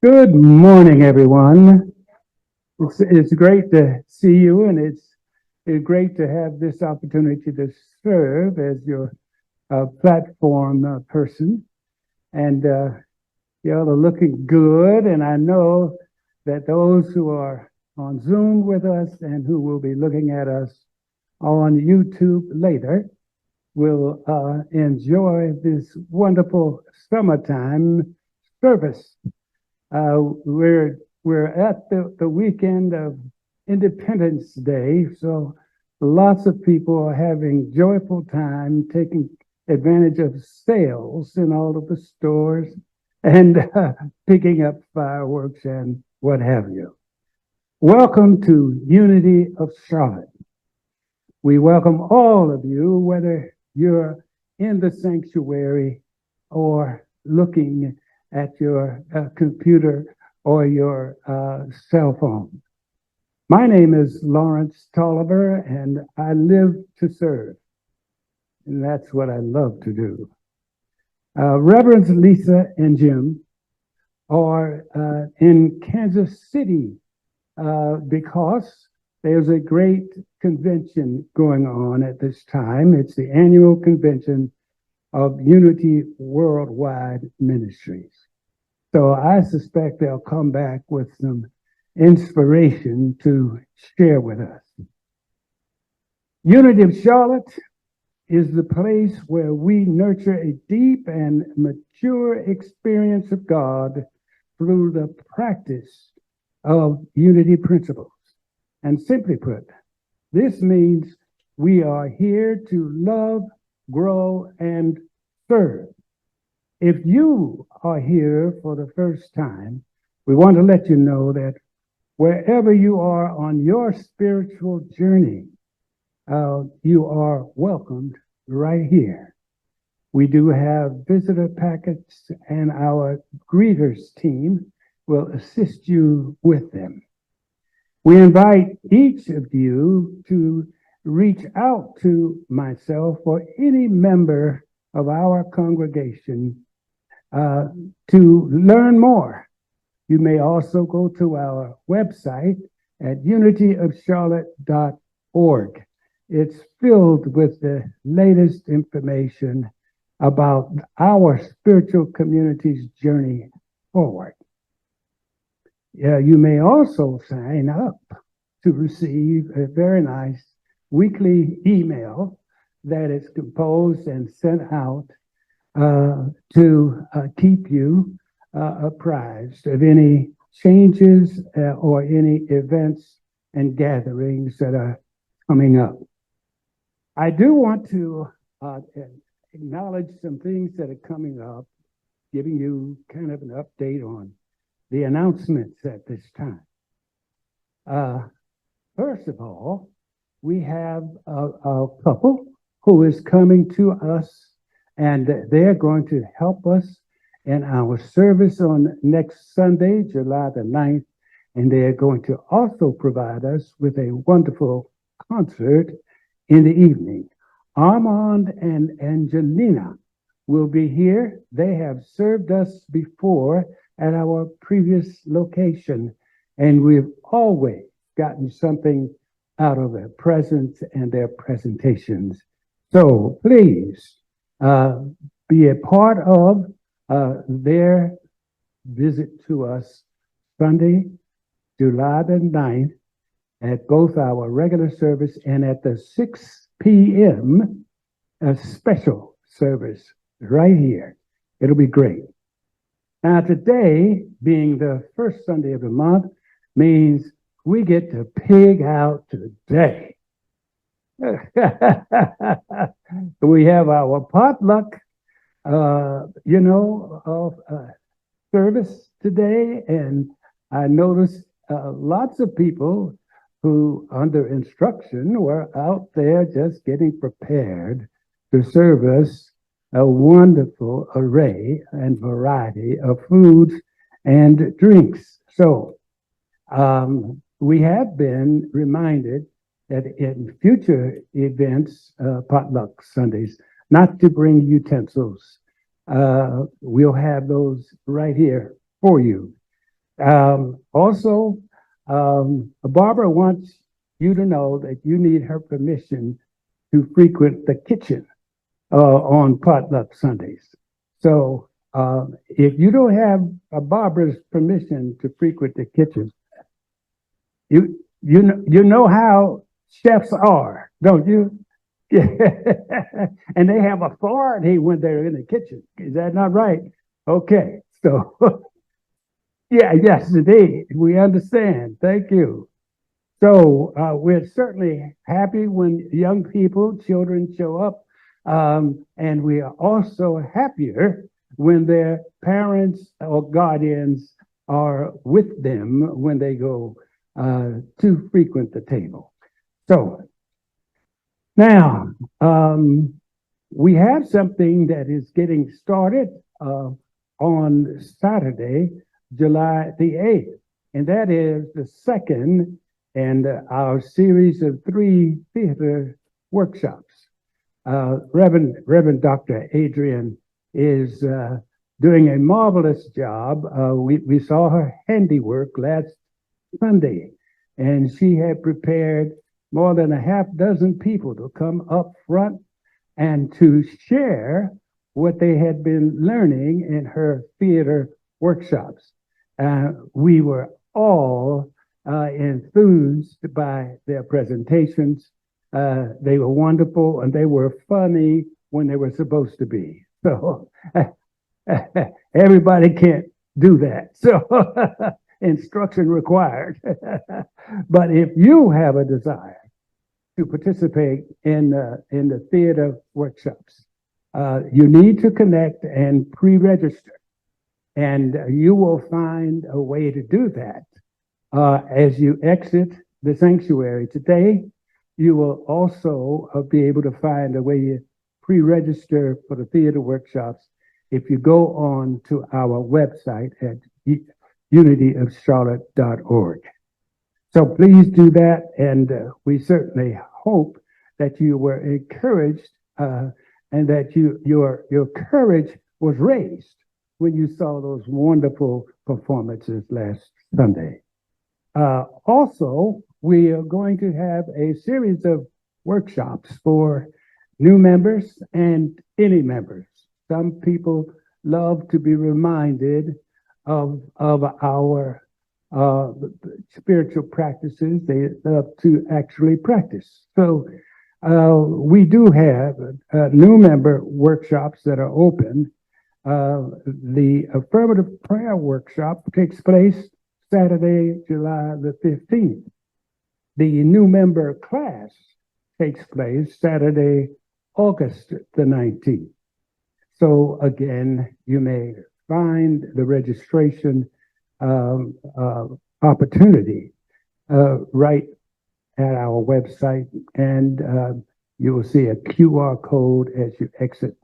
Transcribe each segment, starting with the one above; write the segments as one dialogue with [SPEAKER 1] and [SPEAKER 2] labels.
[SPEAKER 1] Good morning, everyone. It's great to see you, and it's great to have this opportunity to serve as your platform person. And y'all are looking good, and I know that those who are on Zoom with us and who will be looking at us on YouTube later will enjoy this wonderful summertime service. We're at the weekend of Independence Day, so lots of people are having joyful time taking advantage of sales in all of the stores and picking up fireworks and what have you. Welcome to Unity of Charlotte. We welcome all of you, whether you're in the sanctuary or looking at your computer or your cell phone. My name is Lawrence Tolliver, and I live to serve. And that's what I love to do. Reverends Lisa and Jim are in Kansas City because there's a great convention going on at this time. It's the annual convention of Unity Worldwide Ministries. So I suspect they'll come back with some inspiration to share with us. Unity of Charlotte is the place where we nurture a deep and mature experience of God through the practice of unity principles. And simply put, this means we are here to love, grow, and serve. If you are here for the first time, we want to let you know that wherever you are on your spiritual journey, you are welcomed right here. We do have visitor packets, and our greeters team will assist you with them. We invite each of you to reach out to myself or any member of our congregation to learn more. You may also go to our website at unityofcharlotte.org. It's filled with the latest information about our spiritual community's journey forward. You may also sign up to receive a very nice weekly email that is composed and sent out to keep you apprised of any changes or any events and gatherings that are coming up. I do want to acknowledge some things that are coming up, giving you kind of an update on the announcements at this time. First of all, we have a couple who is coming to us, and they're going to help us in our service on next Sunday, July the 9th, and they're going to also provide us with a wonderful concert in the evening. Armand and Angelina will be here. They have served us before at our previous location, and we've always gotten something out of their presence and their presentations. So please be a part of their visit to us Sunday, July the 9th, at both our regular service and at the 6 p.m. Special service right here. It'll be great. Now, today, being the first Sunday of the month, means we get to pig out today. We have our potluck, service today, and I noticed lots of people who, under instruction, were out there just getting prepared to serve us a wonderful array and variety of foods and drinks. So we have been reminded that in future events, potluck Sundays, not to bring utensils. We'll have those right here for you. Also, Barbara wants you to know that you need her permission to frequent the kitchen on potluck Sundays. So if you don't have Barbara's permission to frequent the kitchen, you know how chefs are, don't you? Yeah. And they have authority when they're in the kitchen. Is that not right? Okay. So yeah, yes, indeed. We understand. Thank you. So we're certainly happy when young people, children show up. And we are also happier when their parents or guardians are with them when they go to frequent the table. So now we have something that is getting started on Saturday, July the 8th, and that is the second in our series of 3 theater workshops. Reverend Dr. Adrian is doing a marvelous job. We saw her handiwork last Sunday, and she had prepared more than a half dozen people to come up front and to share what they had been learning in her theater workshops. We were all enthused by their presentations. They were wonderful and they were funny when they were supposed to be. So everybody can't do that. So instruction required. But if you have a desire to participate in the theater workshops, you need to connect and pre-register. And you will find a way to do that as you exit the sanctuary today. You will also be able to find a way to pre-register for the theater workshops if you go on to our website at unityofcharlotte.org. So please do that, and we certainly hope that you were encouraged and that your courage was raised when you saw those wonderful performances last Sunday. Also, we are going to have a series of workshops for new members and any members. Some people love to be reminded of our spiritual practices. They love to actually practice. So we do have new member workshops that are open. The affirmative prayer workshop takes place Saturday, July the 15th. The new member class takes place Saturday, August the 19th. So again, you may find the registration opportunity right at our website, and you will see a QR code as you exit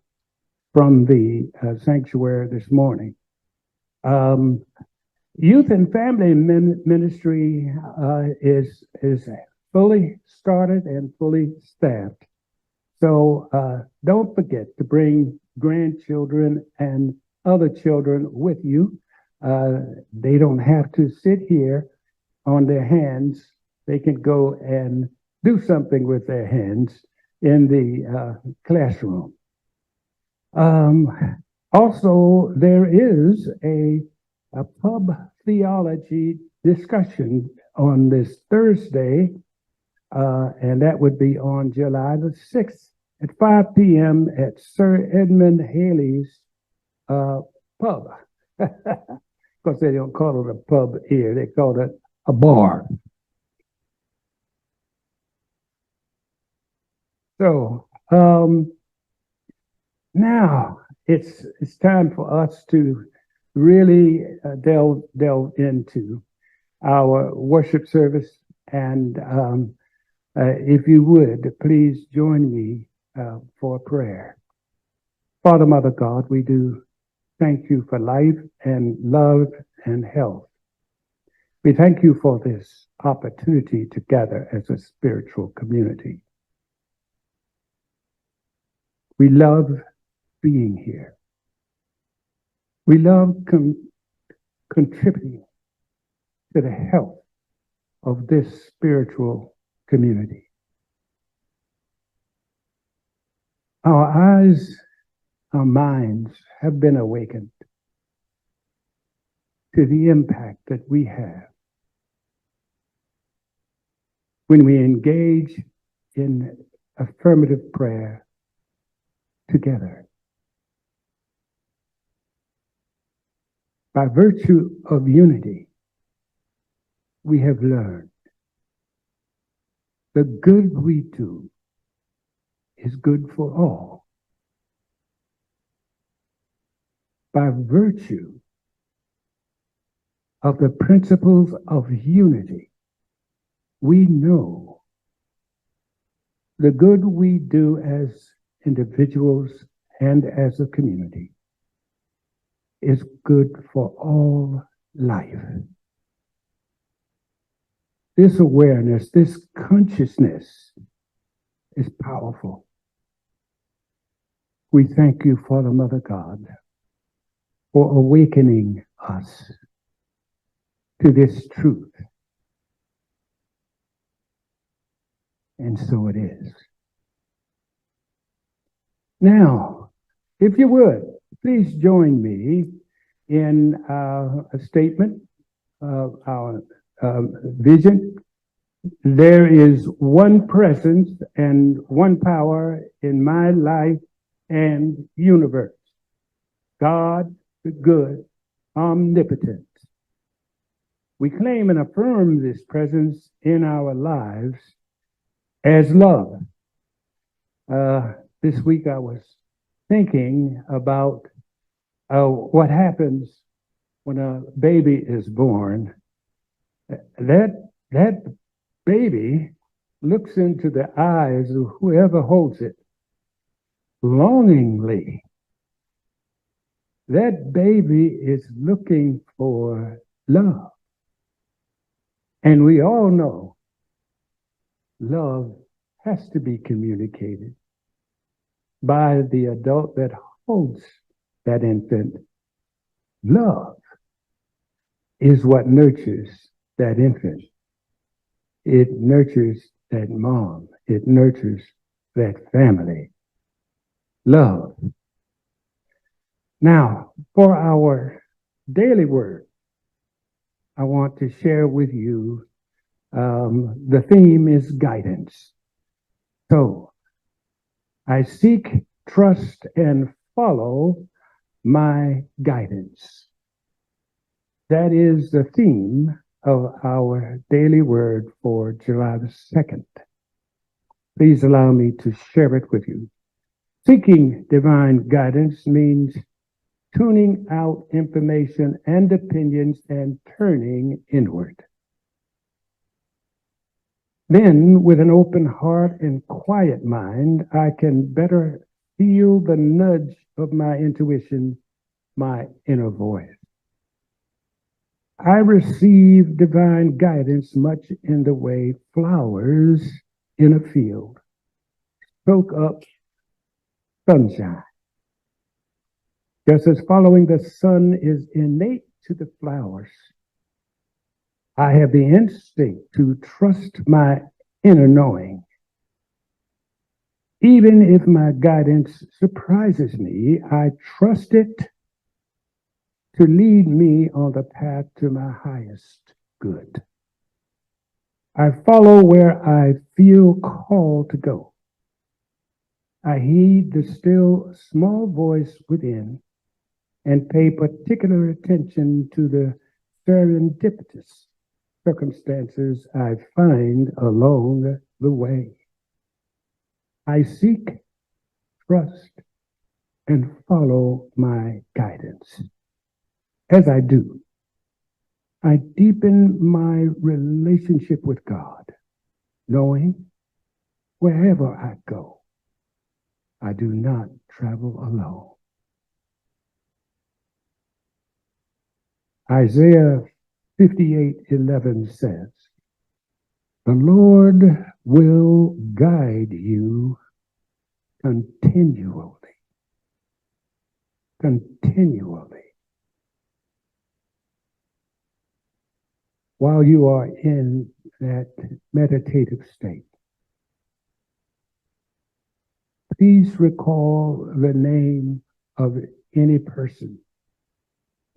[SPEAKER 1] from the sanctuary this morning. Youth and Family Ministry is fully started and fully staffed. So don't forget to bring grandchildren and other children with you. They don't have to sit here on their hands. They can go and do something with their hands in the classroom. Also, there is a pub theology discussion on this Thursday, and that would be on July the 6th at 5 p.m. at Sir Edmund Haley's pub. Of course, they don't call it a pub here, they call it a bar. So now it's time for us to really delve into our worship service. And if you would, please join me for prayer. Father, Mother God, we do thank you for life and love and health. We thank you for this opportunity to gather as a spiritual community. We love being here. We love contributing to the health of this spiritual community. Our eyes, our minds have been awakened to the impact that we have when we engage in affirmative prayer together. By virtue of unity, we have learned the good we do is good for all. By virtue of the principles of unity, we know the good we do as individuals and as a community is good for all life. This awareness, this consciousness is powerful. We thank you, Father, Mother God, for awakening us to this truth. And so it is. Now, if you would, please join me in a statement of our vision. There is one presence and one power in my life and universe. God, the good, omnipotent. We claim and affirm this presence in our lives as love. This week I was thinking about what happens when a baby is born. That baby looks into the eyes of whoever holds it longingly. That baby is looking for love. And we all know love has to be communicated by the adult that holds that infant. Love is what nurtures that infant. It nurtures that mom. It nurtures that family. Love. Now, for our daily word, I want to share with you, the theme is guidance. So, I seek, trust, and follow my guidance. That is the theme of our daily word for July the 2nd. Please allow me to share it with you. Seeking divine guidance means tuning out information and opinions and turning inward. Then, with an open heart and quiet mind, I can better feel the nudge of my intuition, my inner voice. I receive divine guidance much in the way flowers in a field soak up sunshine. Just as following the sun is innate to the flowers, I have the instinct to trust my inner knowing. Even if my guidance surprises me, I trust it to lead me on the path to my highest good. I follow where I feel called to go. I heed the still small voice within and pay particular attention to the serendipitous circumstances I find along the way. I seek, trust, and follow my guidance. As I do, I deepen my relationship with God, knowing wherever I go, I do not travel alone. Isaiah 58:11 says, "The Lord will guide you continually." Continually. while you are in that meditative state, please recall the name of any person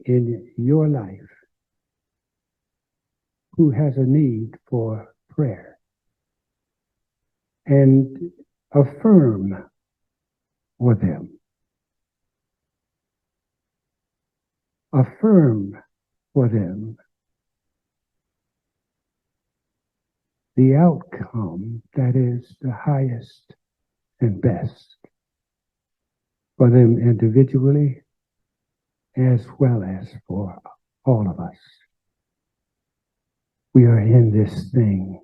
[SPEAKER 1] in your life who has a need for prayer and affirm for them. Affirm for them the outcome that is the highest and best for them individually as well as for all of us. We are in this thing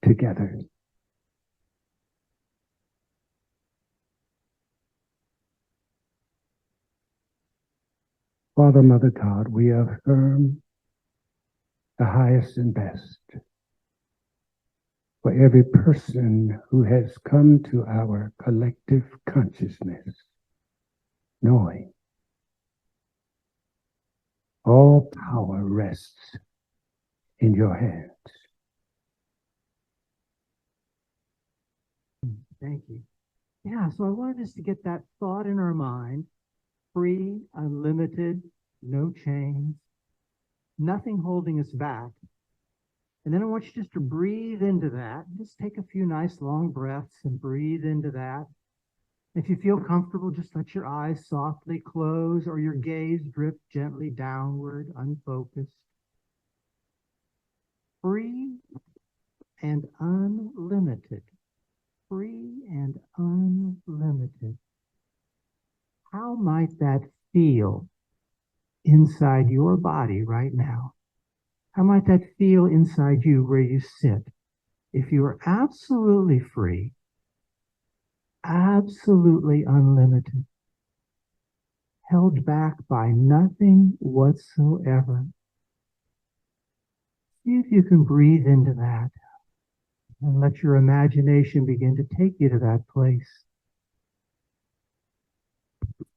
[SPEAKER 1] together. Father, Mother God, we affirm the highest and best for every person who has come to our collective consciousness, knowing all power rests in your hands.
[SPEAKER 2] Thank you. Yeah, so I wanted us to get that thought in our mind: free, unlimited, no chains, nothing holding us back. And then I want you just to breathe into that. Just take a few nice long breaths and breathe into that. If you feel comfortable, just let your eyes softly close or your gaze drift gently downward, unfocused. Free and unlimited. Free and unlimited. How might that feel inside your body right now? How might that feel inside you where you sit? If you are absolutely free, absolutely unlimited, held back by nothing whatsoever. See if you can breathe into that and let your imagination begin to take you to that place.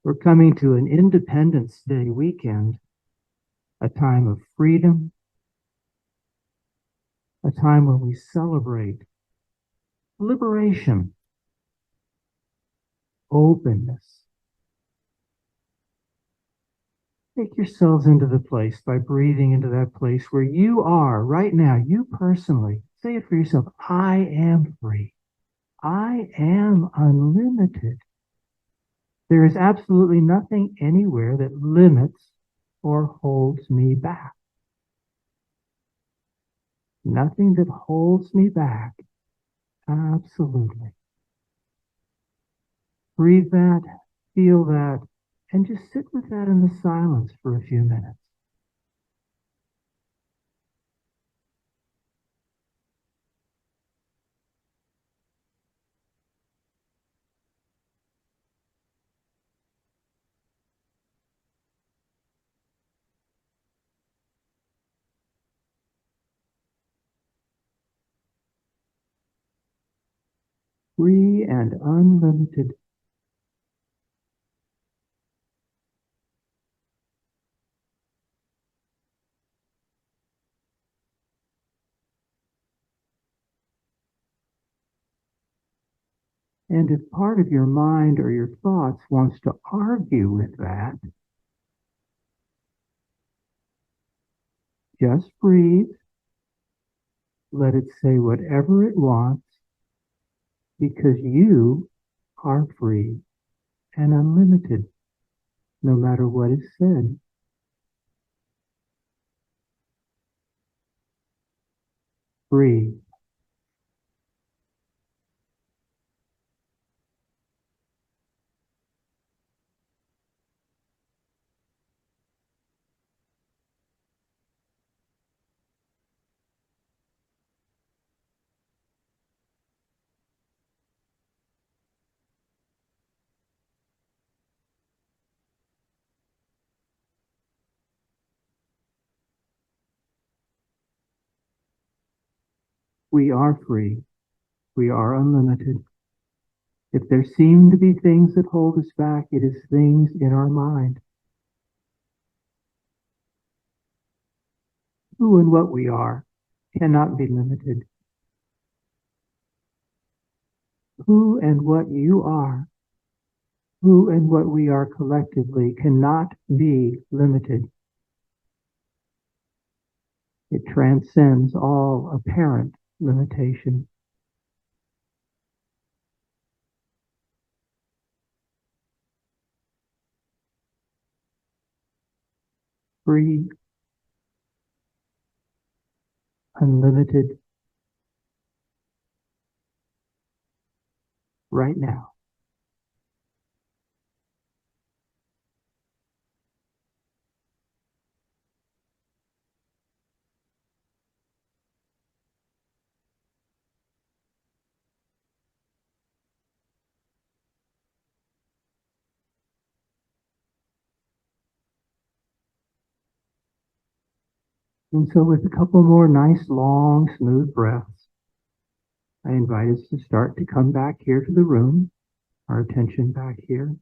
[SPEAKER 2] We're coming to an Independence Day weekend, a time of freedom, a time when we celebrate liberation, openness. Take yourselves into the place by breathing into that place where you are right now, you personally. Say it for yourself: I am free. I am unlimited. There is absolutely nothing anywhere that limits or holds me back. Nothing that holds me back. Absolutely. Breathe that, feel that, and just sit with that in the silence for a few minutes. Free and unlimited. And if part of your mind or your thoughts wants to argue with that, just breathe. Let it say whatever it wants, because you are free and unlimited, no matter what is said. Breathe. We are free. We are unlimited. If there seem to be things that hold us back, it is things in our mind. who and what we are cannot be limited. Who and what you are, who and what we are collectively cannot be limited. It transcends all apparent limitation. Free, unlimited, right now. And so with a couple more nice, long, smooth breaths, I invite us to start to come back here to the room, our attention back here.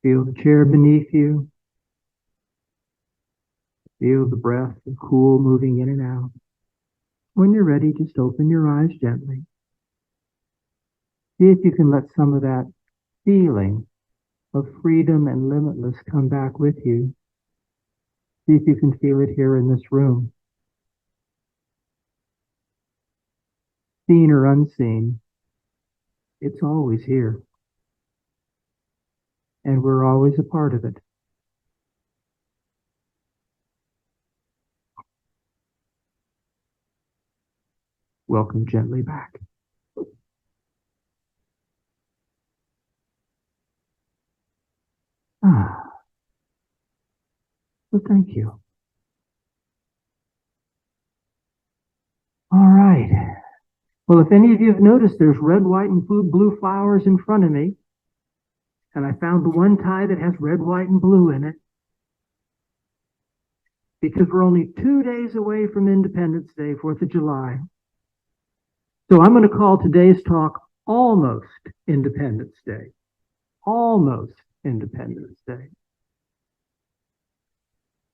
[SPEAKER 2] Feel the chair beneath you. Feel the breath, the cool moving in and out. When you're ready, just open your eyes gently. See if you can let some of that feeling of freedom and limitless come back with you. See if you can feel it here in this room. Seen or unseen, it's always here. And we're always a part of it. Welcome gently back. Well, thank you. All right. Well, if any of you have noticed, there's red, white, and blue flowers in front of me. And I found the one tie that has red, white, and blue in it. Because we're only 2 days away from Independence Day, 4th of July. So I'm going to call today's talk Almost Independence Day. Almost Independence Day.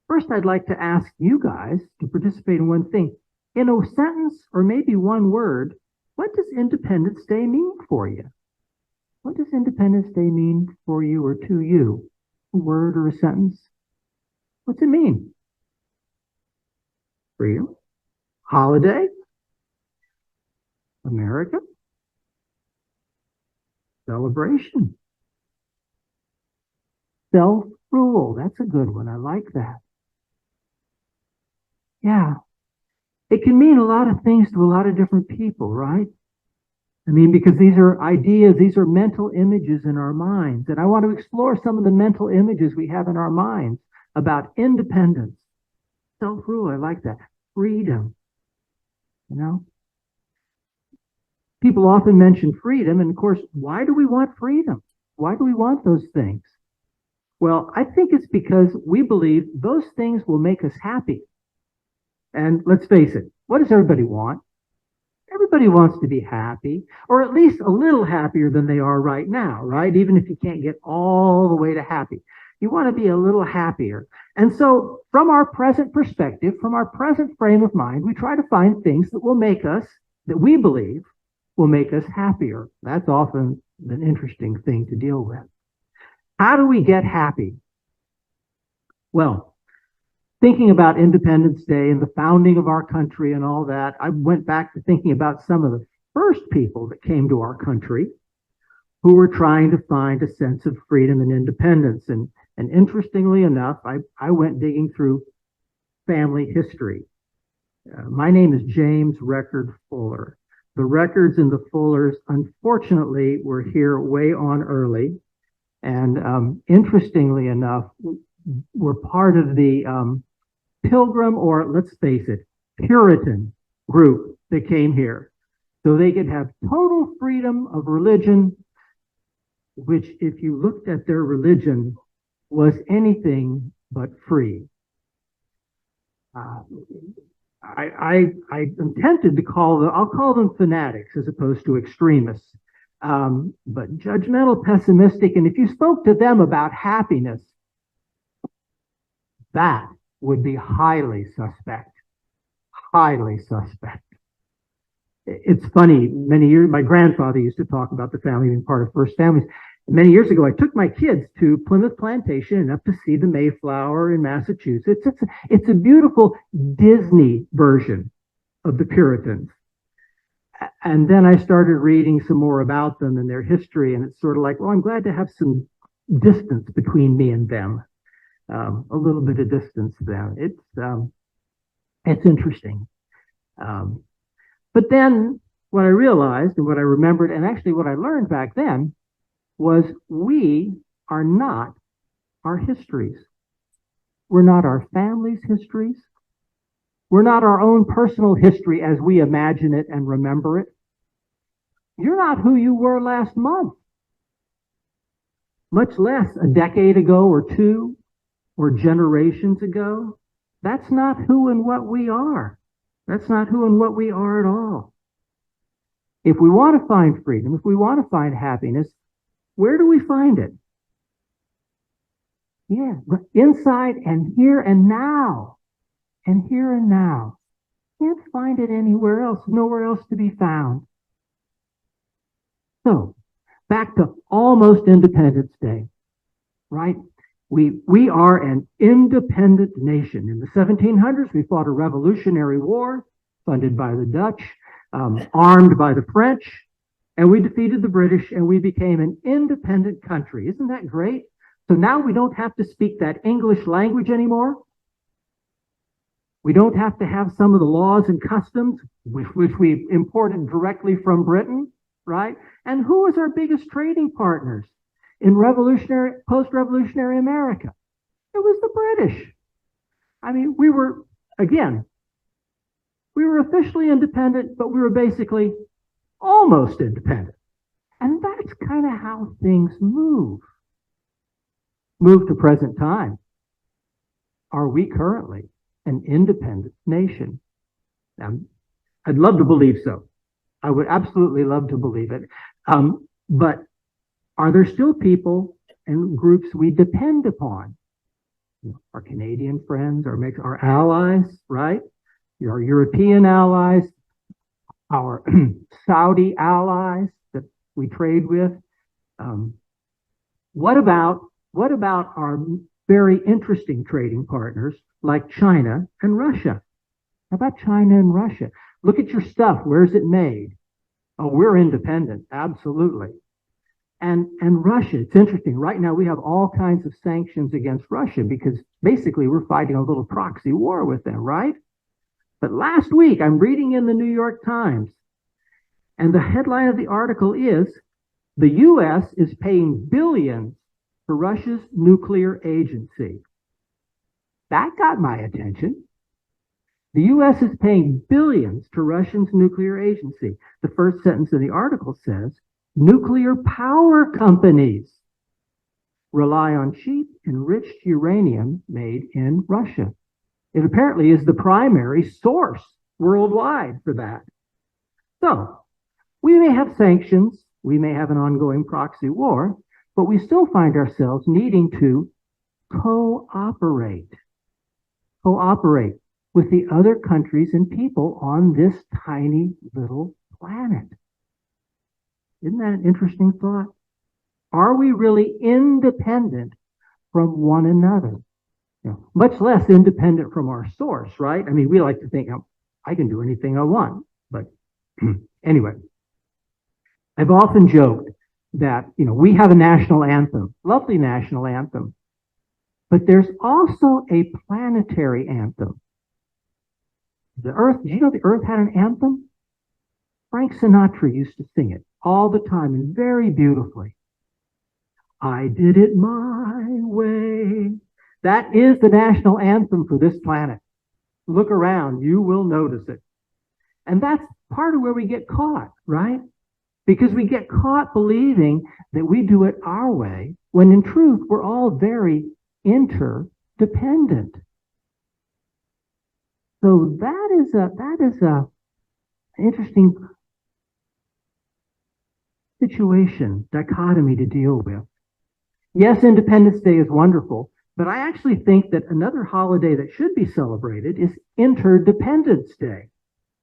[SPEAKER 2] First, I'd like to ask you guys to participate in one thing. In a sentence, or maybe one word, what does Independence Day mean for you? What does Independence Day mean for you or to you? A word or a sentence? What's it mean? Freedom? Holiday? America? Celebration? Self-rule. That's a good one. I like that. Yeah. It can mean a lot of things to a lot of different people, right? I mean, because these are ideas, these are mental images in our minds. And I want to explore some of the mental images we have in our minds about independence, self-rule. I like that. Freedom. You know? People often mention freedom. And of course, why do we want freedom? Why do we want those things? Well, I think it's because we believe those things will make us happy. And let's face it, what does everybody want? Everybody wants to be happy, or at least a little happier than they are right now, right? Even if you can't get all the way to happy. You want to be a little happier. And so from our present perspective, from our present frame of mind, we try to find things that will make us, that we believe will make us happier. That's often an interesting thing to deal with. How do we get happy? Well, thinking about Independence Day and the founding of our country and all that, I went back to thinking about some of the first people that came to our country who were trying to find a sense of freedom and independence. And interestingly enough, I went digging through family history. My name is James Record Fuller. The Records and the Fullers, unfortunately, were here way on early. And interestingly enough, were part of the Pilgrim, or let's face it, Puritan group that came here. So they could have total freedom of religion, which if you looked at their religion was anything but free. I'm tempted to I'll call them fanatics as opposed to extremists, but judgmental, pessimistic. And if you spoke to them about happiness, That would be highly suspect. Highly suspect. It's funny, many years, my grandfather used to talk about the family being part of first families. Many years ago, I took my kids to Plymouth Plantation and up to see the Mayflower in Massachusetts. It's a beautiful Disney version of the Puritans. And then I started reading some more about them and their history, and it's sort of like, well, I'm glad to have some distance between me and them, a little bit of distance there. It's interesting. But then what I realized and what I remembered, and actually what I learned back then, was we are not our histories. We're not our family's histories. We're not our own personal history as we imagine it and remember it. You're not who you were last month, much less a decade ago or two or generations ago. That's not who and what we are. That's not who and what we are at all. If we want to find freedom, if we want to find happiness, where do we find it? Yeah, inside and here and now. And here and now. Can't find it anywhere else, nowhere else to be found. So, back to almost Independence Day, right? We are an independent nation. In the 1700s, we fought a revolutionary war funded by the Dutch, armed by the French, and we defeated the British, and we became an independent country. Isn't that great? So now we don't have to speak that English language anymore. We don't have to have some of the laws and customs which we imported directly from Britain, right? And who was our biggest trading partners in post-revolutionary America? It was the British. I mean, we were officially independent, but we were basically almost independent. And that's kind of how things move. Move to present time. Are we currently an independent nation? I'd love to believe so. I would absolutely love to believe it. But are there still people and groups we depend upon? Our Canadian friends, our allies, right? Our European allies, our Saudi allies that we trade with. What about our very interesting trading partners like China and Russia? How about China and Russia? Look at your stuff. Where's it made? Oh, we're independent. Absolutely. And Russia, it's interesting. Right now, we have all kinds of sanctions against Russia because basically we're fighting a little proxy war with them, right? But last week, I'm reading in the New York Times, and the headline of the article is, the U.S. is paying billions to Russia's nuclear agency. That got my attention. The U.S. is paying billions to Russia's nuclear agency. The first sentence of the article says, nuclear power companies rely on cheap, enriched uranium made in Russia. It apparently is the primary source worldwide for that. So, we may have sanctions, we may have an ongoing proxy war, but we still find ourselves needing to cooperate with the other countries and people on this tiny little planet. Isn't that an interesting thought? Are we really independent from one another? Much less independent from our source, right? I mean, we like to think, I can do anything I want. But anyway, I've often joked that, we have a national anthem, lovely national anthem, but there's also a planetary anthem. The Earth, did you know the Earth had an anthem? Frank Sinatra used to sing it all the time and very beautifully. I did it my way. That is the national anthem for this planet. Look around, you will notice it. And that's part of where we get caught, right? Because we get caught believing that we do it our way, when in truth, we're all very interdependent. So that is a interesting situation, dichotomy to deal with. Yes, Independence Day is wonderful, But I actually think that another holiday that should be celebrated is Interdependence Day.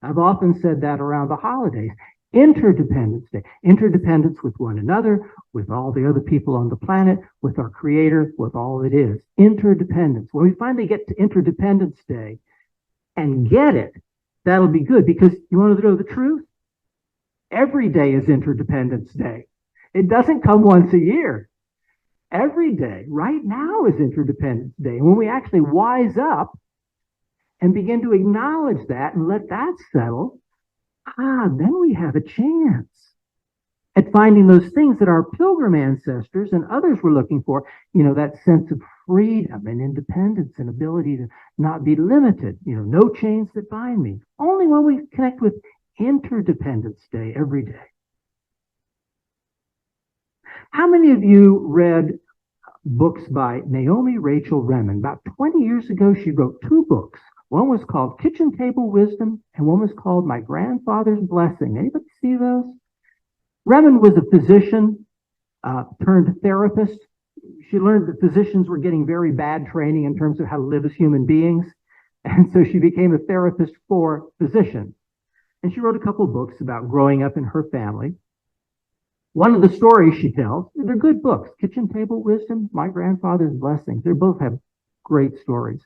[SPEAKER 2] I've often said that around the holidays. Interdependence Day, interdependence with one another, with all the other people on the planet, with our Creator, with all it is. Interdependence. When we finally get to Interdependence Day and get it, that'll be good, because you want to know the truth? Every day is Interdependence Day. It doesn't come once a year. Every day, right now, is Interdependence Day. And when we actually wise up and begin to acknowledge that and let that settle, then we have a chance at finding those things that our pilgrim ancestors and others were looking for, that sense of freedom and independence and ability to not be limited, no chains that bind me. Only when we connect with Interdependence Day every day. How many of you read books by Naomi Rachel Remen? About 20 years ago, she wrote 2 books. One was called Kitchen Table Wisdom, and one was called My Grandfather's Blessing. Anybody see those? Remen was a physician turned therapist. She learned that physicians were getting very bad training in terms of how to live as human beings, and so she became a therapist for physicians. And she wrote a couple of books about growing up in her family. One of the stories she tells, they're good books, Kitchen Table Wisdom, My Grandfather's Blessing. They both have great stories.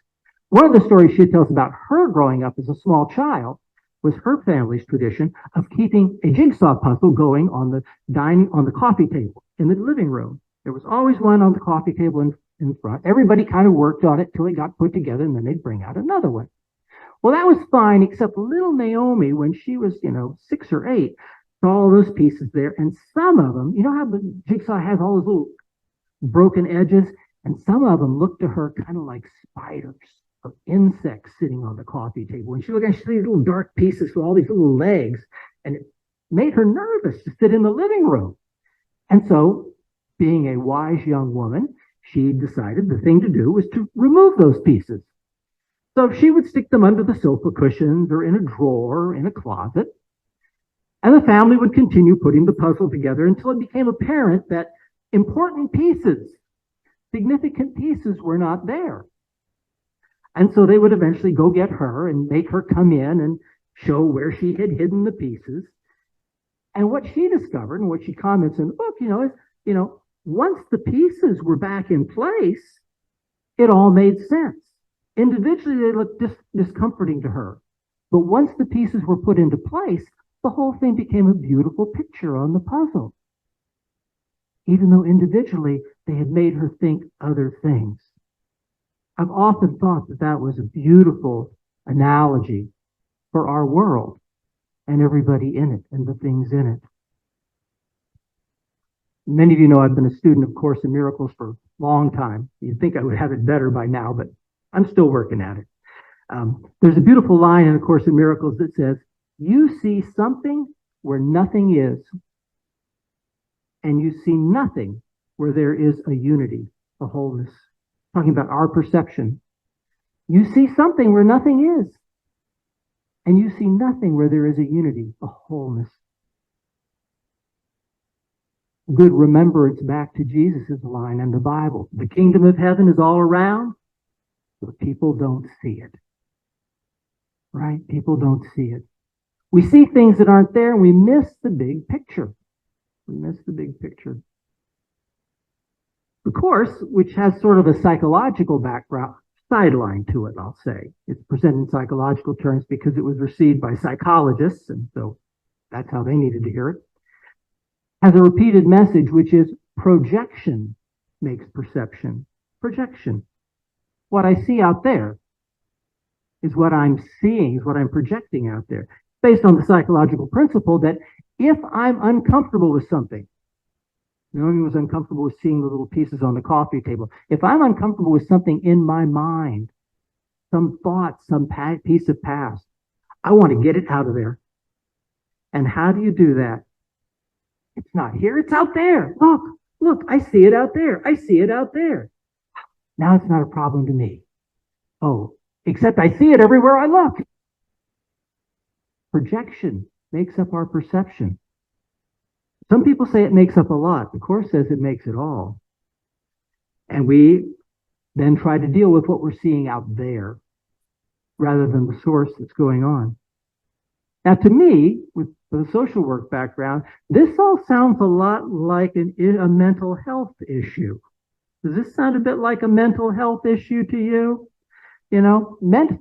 [SPEAKER 2] One of the stories she tells about her growing up as a small child was her family's tradition of keeping a jigsaw puzzle going on the coffee table in the living room. There was always one on the coffee table in front. Everybody kind of worked on it till it got put together, and then they'd bring out another one. Well, that was fine, except little Naomi, when she was, 6 or 8, saw all those pieces there, and some of them, how the jigsaw has all those little broken edges, and some of them looked to her kind of like spiders or insects sitting on the coffee table. And she looked at these little dark pieces with all these little legs, and it made her nervous to sit in the living room. And so, being a wise young woman, she decided the thing to do was to remove those pieces. So she would stick them under the sofa cushions or in a drawer or in a closet. And the family would continue putting the puzzle together until it became apparent that important pieces, significant pieces, were not there. And so they would eventually go get her and make her come in and show where she had hidden the pieces. And what she discovered, and what she comments in the book, is, once the pieces were back in place, it all made sense. Individually, they looked discomforting to her. But once the pieces were put into place, the whole thing became a beautiful picture on the puzzle. Even though individually they had made her think other things. I've often thought that that was a beautiful analogy for our world and everybody in it and the things in it. Many of you know I've been a student of Course in Miracles for a long time. You'd think I would have it better by now, but I'm still working at it. There's a beautiful line in the Course in Miracles that says, "You see something where nothing is, and you see nothing where there is a unity, a wholeness." Talking about our perception. You see something where nothing is, and you see nothing where there is a unity, a wholeness. Good remembrance back to Jesus' line in the Bible. The kingdom of heaven is all around, but people don't see it. Right? People don't see it. We see things that aren't there, and we miss the big picture. We miss the big picture. The Course, which has sort of a psychological background, sideline to it, I'll say. It's presented in psychological terms because it was received by psychologists, and so that's how they needed to hear it. Has a repeated message, which is projection makes perception. Projection. What I see out there is what I'm seeing, is what I'm projecting out there. Based on the psychological principle that if I'm uncomfortable with something, Naomi was uncomfortable with seeing the little pieces on the coffee table. If I'm uncomfortable with something in my mind, some thought, some piece of past, I want to get it out of there. And how do you do that? It's not here, it's out there. Look, I see it out there. I see it out there. Now it's not a problem to me. Oh, except I see it everywhere I look. Projection makes up our perception. Some people say it makes up a lot. The Course says it makes it all. And we then try to deal with what we're seeing out there rather than the source that's going on. Now, to me, with the social work background, this all sounds a lot like a mental health issue. Does this sound a bit like a mental health issue to you? You know,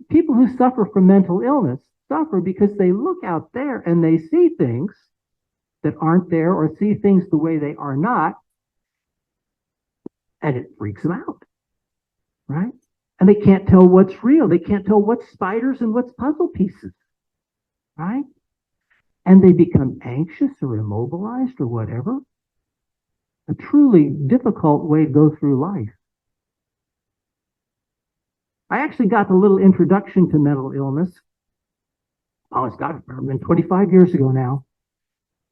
[SPEAKER 2] people who suffer from mental illness suffer because they look out there and they see things that aren't there or see things the way they are not, and it freaks them out, right? And they can't tell what's real. They can't tell what's spiders and what's puzzle pieces, right? And they become anxious or immobilized or whatever. A truly difficult way to go through life. I actually got a little introduction to mental illness. Oh, it's got to have been 25 years ago now.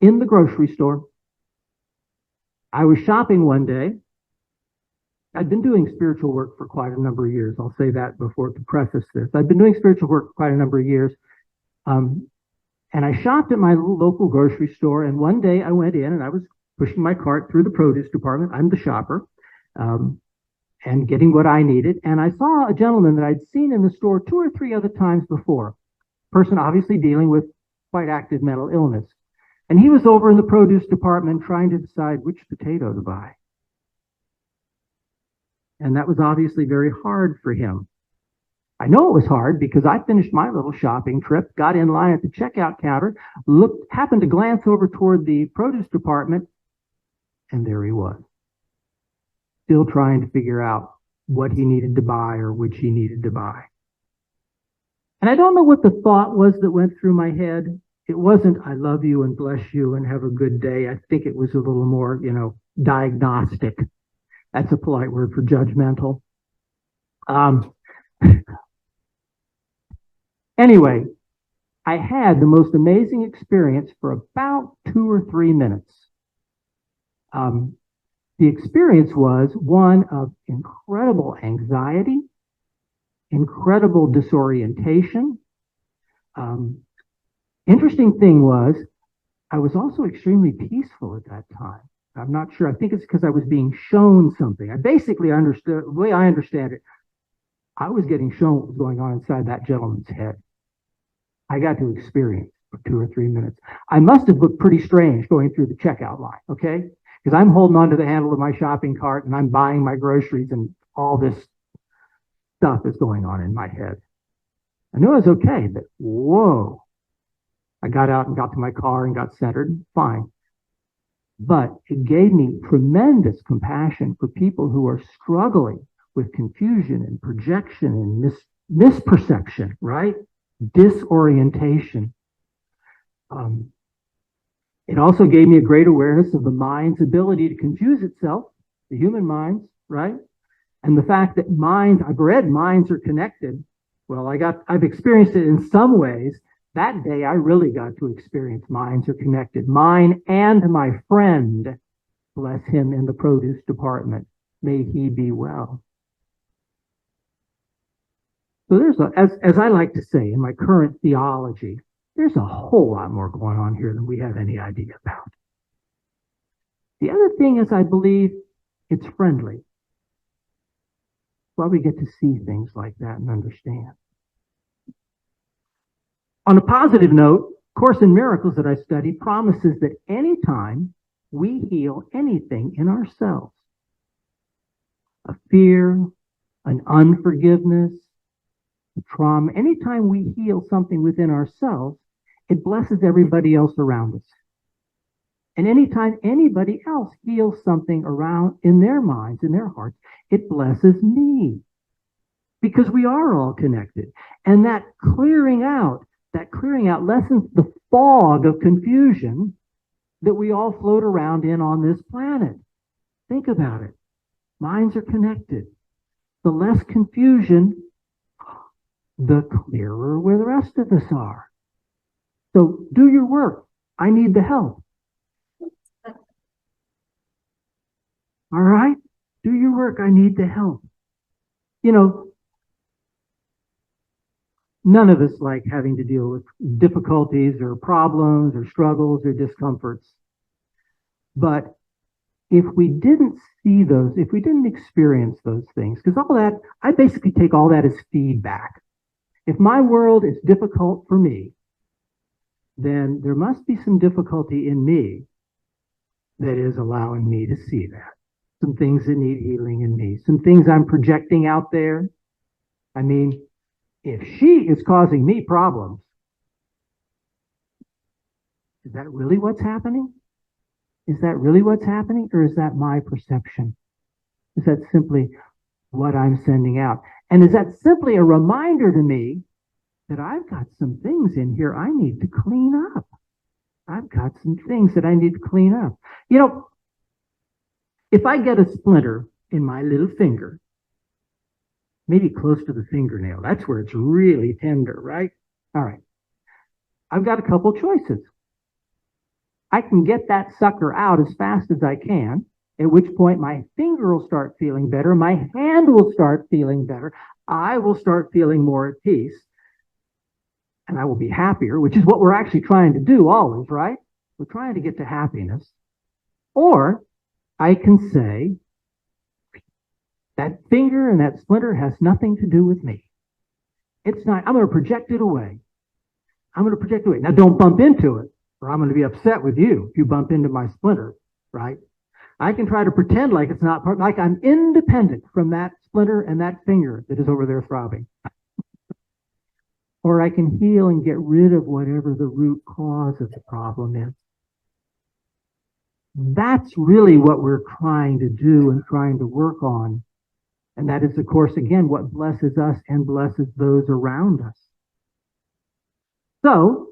[SPEAKER 2] In the grocery store. I was shopping one day. I'd been doing spiritual work for quite a number of years. I'll say that before to preface this. I've been doing spiritual work for quite a number of years. And I shopped at my local grocery store. And one day I went in and I was pushing my cart through the produce department. I'm the shopper. And getting what I needed. And I saw a gentleman that I'd seen in the store 2 or 3 other times before. Person obviously dealing with quite active mental illness. And he was over in the produce department trying to decide which potato to buy. And that was obviously very hard for him. I know it was hard because I finished my little shopping trip, got in line at the checkout counter, happened to glance over toward the produce department, and there he was. Still trying to figure out what he needed to buy or which he needed to buy. And I don't know what the thought was that went through my head. It wasn't, I love you and bless you and have a good day. I think it was a little more, diagnostic. That's a polite word for judgmental. Anyway, I had the most amazing experience for about 2 or 3 minutes. The experience was one of incredible anxiety, incredible disorientation. Interesting thing was, I was also extremely peaceful at that time. I'm not sure. I think it's because I was being shown something. I basically understood, the way I understand it, I was getting shown what was going on inside that gentleman's head. I got to experience for 2 or 3 minutes. I must have looked pretty strange going through the checkout line, okay? Because I'm holding on to the handle of my shopping cart and I'm buying my groceries and all this stuff is going on in my head. I knew I was okay, but whoa. I got out and got to my car and got centered, fine. But it gave me tremendous compassion for people who are struggling with confusion and projection and misperception, right? Disorientation. It also gave me a great awareness of the mind's ability to confuse itself, the human minds, right? And the fact that I've read minds are connected. Well, I've experienced it in some ways. That day, I really got to experience minds are connected. Mine and my friend, bless him, in the produce department. May he be well. So there's as I like to say in my current theology, there's a whole lot more going on here than we have any idea about. The other thing is I believe it's friendly. Well, we get to see things like that and understand. On a positive note, Course in Miracles that I study promises that anytime we heal anything in ourselves, a fear, an unforgiveness, a trauma, anytime we heal something within ourselves, it blesses everybody else around us. And anytime anybody else heals something around in their minds, in their hearts, it blesses me. Because we are all connected. And that clearing out lessens the fog of confusion that we all float around in on this planet. Think about it. Minds are connected. The less confusion, the clearer where the rest of us are. So do your work. I need the help. All right? Do your work. I need the help. None of us like having to deal with difficulties or problems or struggles or discomforts. But, if we didn't see those, if we didn't experience those things, because all that, I basically take all that as feedback. If my world is difficult for me, then there must be some difficulty in me that is allowing me to see that. Some things that need healing in me, some things I'm projecting out there. I mean, if she is causing me problems, is that really what's happening? Is that really what's happening? Or is that my perception? Is that simply what I'm sending out? And is that simply a reminder to me that I've got some things in here I need to clean up? I've got some things that I need to clean up. You know, if I get a splinter in my little finger, maybe close to the fingernail, that's where it's really tender, right? All right. I've got a couple choices. I can get that sucker out as fast as I can, at which point my finger will start feeling better. My hand will start feeling better. I will start feeling more at peace. And I will be happier, which is what we're actually trying to do always, right? We're trying to get to happiness. Or I can say, that finger and that splinter has nothing to do with me. It's not, I'm going to project it away. I'm going to project it away. Now, don't bump into it, or I'm going to be upset with you if you bump into my splinter, right? I can try to pretend like it's not part, like I'm independent from that splinter and that finger that is over there throbbing. Or I can heal and get rid of whatever the root cause of the problem is. That's really what we're trying to do and trying to work on. And that is, of course, again, what blesses us and blesses those around us. So,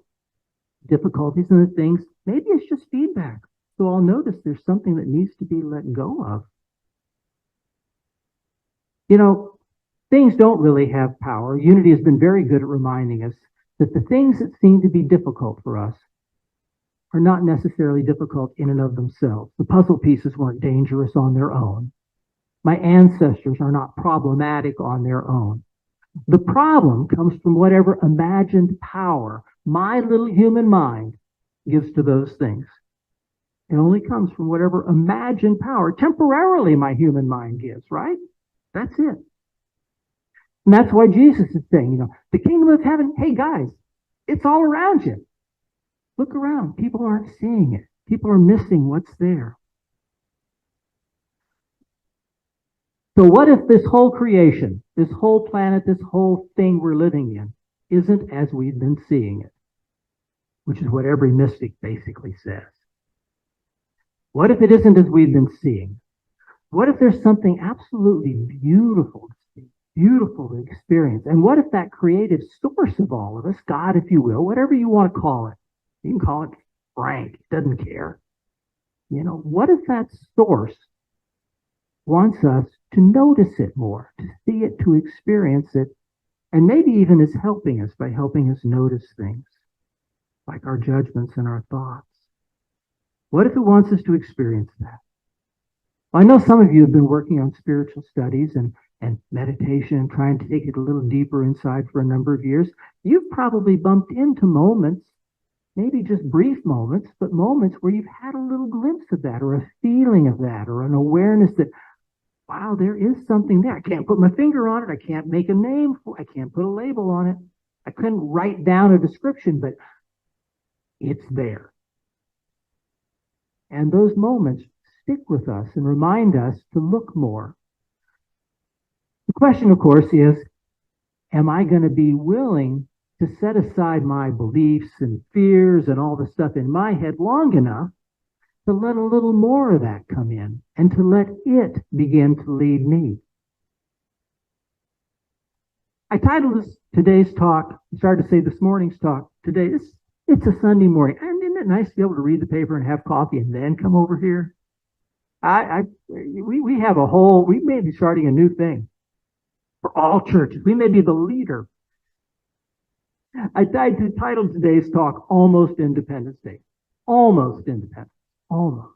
[SPEAKER 2] difficulties and the things, maybe it's just feedback. So I'll notice there's something that needs to be let go of. You know, things don't really have power. Unity has been very good at reminding us that the things that seem to be difficult for us are not necessarily difficult in and of themselves. The puzzle pieces weren't dangerous on their own. My ancestors are not problematic on their own. The problem comes from whatever imagined power my little human mind gives to those things. It only comes from whatever imagined power temporarily my human mind gives, right? That's it. And that's why Jesus is saying, you know, the kingdom of heaven, hey guys, it's all around you. Look around. People aren't seeing it. People are missing what's there. So what if this whole creation, this whole planet, this whole thing we're living in isn't as we've been seeing it? Which is what every mystic basically says. What if it isn't as we've been seeing? What if there's something absolutely beautiful to see, beautiful to experience? And what if that creative source of all of us, God, if you will, whatever you want to call it, you can call it Frank, doesn't care. You know, what if that source wants us to notice it more, to see it, to experience it, and maybe even is helping us by helping us notice things like our judgments and our thoughts? What if it wants us to experience that? Well, I know some of you have been working on spiritual studies and meditation and trying to take it a little deeper inside for a number of years. You've probably bumped into moments, maybe just brief moments, but moments where you've had a little glimpse of that, or a feeling of that, or an awareness that, wow, there is something there. I can't put my finger on it. I can't make a name for it. I can't put a label on it. I couldn't write down a description, but it's there. And those moments stick with us and remind us to look more. The question, of course, is, am I going to be willing to set aside my beliefs and fears and all the stuff in my head long enough to let a little more of that come in and to let it begin to lead me? I titled today's talk, started to say this morning's talk today, it's a Sunday morning. And isn't it nice to be able to read the paper and have coffee and then come over here? We have a whole, we may be starting a new thing for all churches. We may be the leader. I titled today's talk, Almost Independence Day. Almost independent. Almost.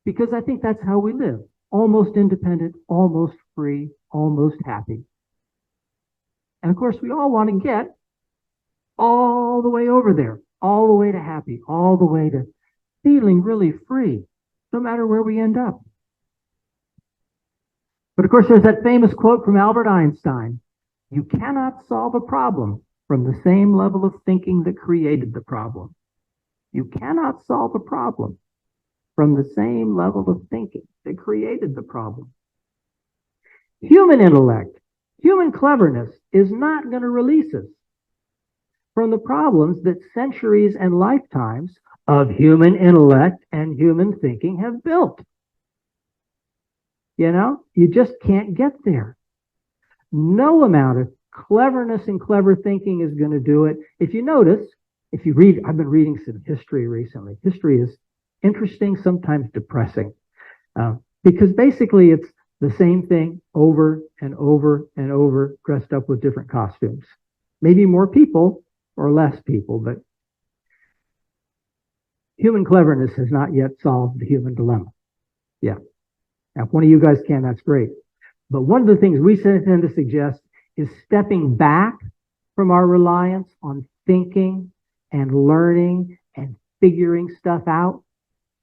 [SPEAKER 2] Because I think that's how we live. Almost independent, almost free, almost happy. And of course, we all want to get all the way over there, all the way to happy, all the way to feeling really free. no matter where we end up. But of course, there's that famous quote from Albert Einstein: you cannot solve a problem from the same level of thinking that created the problem. You cannot solve a problem from the same level of thinking that created the problem. Human intellect, human cleverness is not going to release us from the problems that centuries and lifetimes of human intellect and human thinking have built. You know, you just can't get there. No amount of cleverness and clever thinking is going to do it. If you notice, if you read, I've been reading some history recently. History is interesting, sometimes depressing, because basically it's the same thing over and over and over, dressed up with different costumes. Maybe more people or less people, but human cleverness has not yet solved the human dilemma. Yeah. Now, if one of you guys can, that's great. But one of the things we tend to suggest is stepping back from our reliance on thinking and learning and figuring stuff out,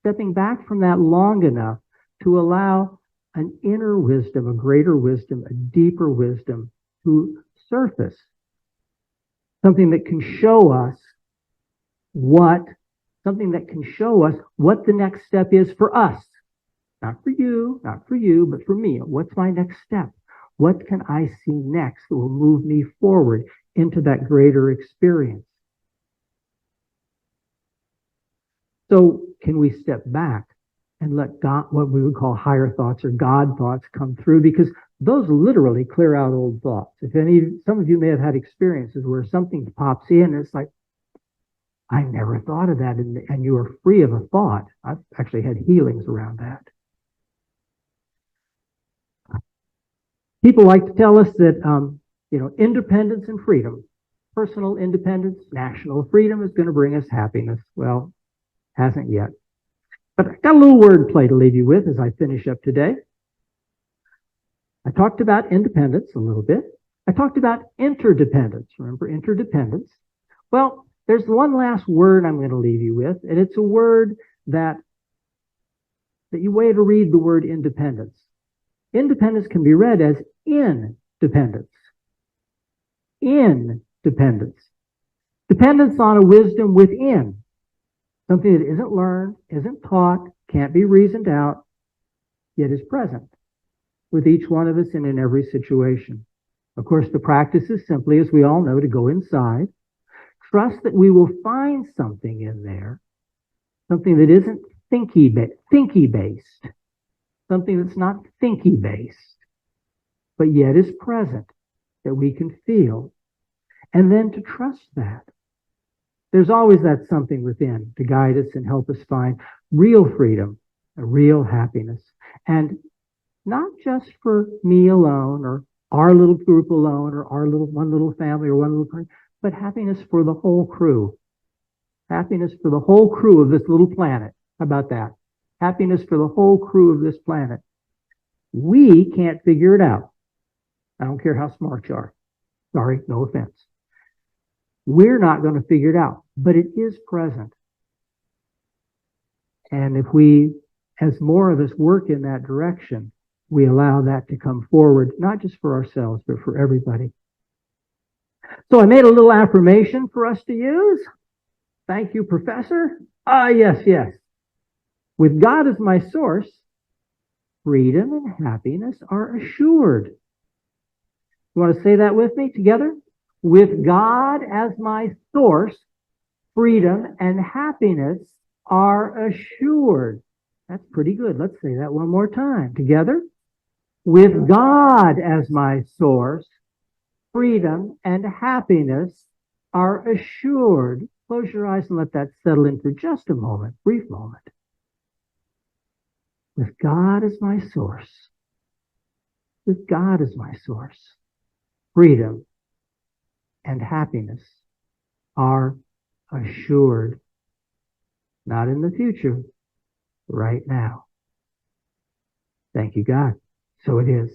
[SPEAKER 2] stepping back from that long enough to allow an inner wisdom, a greater wisdom, a deeper wisdom to surface. Something that can show us what the next step is for us. Not for you, but for me. What's my next step? What can I see next that will move me forward into that greater experience? So can we step back and let God, what we would call higher thoughts or God thoughts, come through? Because those literally clear out old thoughts. Some of you may have had experiences where something pops in and it's like, I never thought of that, and you are free of a thought. I've actually had healings around that. People like to tell us that, independence and freedom, personal independence, national freedom is going to bring us happiness. Well, hasn't yet. But I got a little wordplay to leave you with as I finish up today. I talked about independence a little bit. I talked about interdependence. Remember interdependence? Well, there's one last word I'm going to leave you with, and it's a word that you way to read the word independence. Independence can be read as independence. Independence. Dependence on a wisdom within. Something that isn't learned, isn't taught, can't be reasoned out, yet is present with each one of us and in every situation. Of course, the practice is simply, as we all know, to go inside, trust that we will find something in there, something that isn't thinky based, something that's not thinky based, but yet is present, that we can feel, and then to trust that. There's always that something within to guide us and help us find real freedom, a real happiness. And not just for me alone or our little group alone or one little family or one little person, but happiness for the whole crew. Happiness for the whole crew of this little planet. How about that? Happiness for the whole crew of this planet. We can't figure it out. I don't care how smart you are. Sorry, no offense. We're not going to figure it out, but it is present. And if we, as more of us work in that direction, we allow that to come forward, not just for ourselves, but for everybody. So I made a little affirmation for us to use. Thank you, Professor. Yes. With God as my source, freedom and happiness are assured. You want to say that with me together? With God as my source, freedom and happiness are assured. That's pretty good. Let's say that one more time together. With God as my source, freedom and happiness are assured. Close your eyes and let that settle in for just a moment, brief moment. With God as my source, with God as my source, freedom and happiness are assured. Not in the future, right now. Thank you, God. So it is.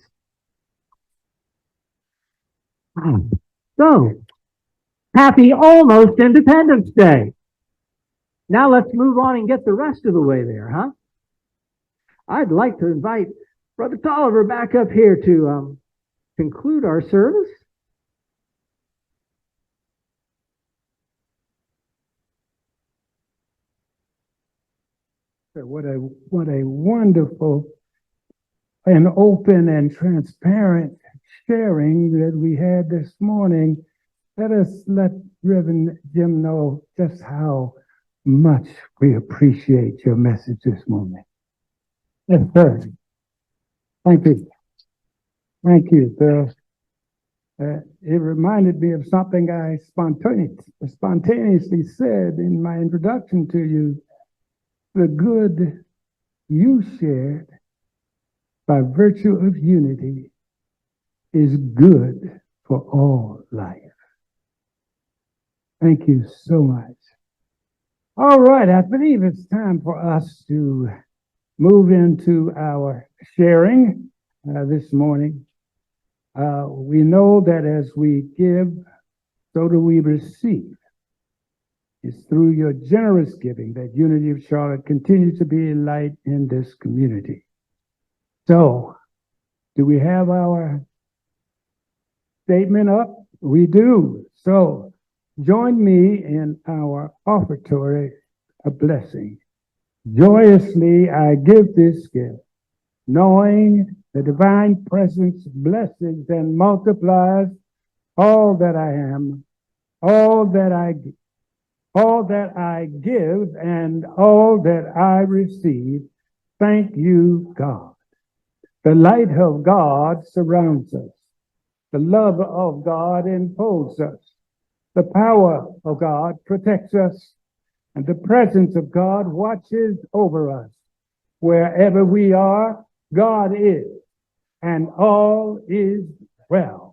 [SPEAKER 2] So, happy almost Independence Day. Now let's move on and get the rest of the way there, huh? I'd like to invite Brother Tolliver back up here to conclude our service.
[SPEAKER 1] What a wonderful and open and transparent sharing that we had this morning. Let Reverend Jim know just how much we appreciate your message this morning. Yes, sir. Thank you. Thank you, Bill. It reminded me of something I spontaneously said in my introduction to you. The good you shared by virtue of unity is good for all life. Thank you so much. All right, I believe it's time for us to move into our sharing this morning. We know that as we give, so do we receive. It's through your generous giving that Unity of Charlotte continues to be a light in this community. So, do we have our statement up? We do. So, join me in our offertory of blessing. Joyously I give this gift, knowing the divine presence blesses and multiplies all that I am, all that I give, and all that I receive. Thank you, God. The light of God surrounds us. The love of God enfolds us. The power of God protects us. And the presence of God watches over us. Wherever we are, God is. And all is well.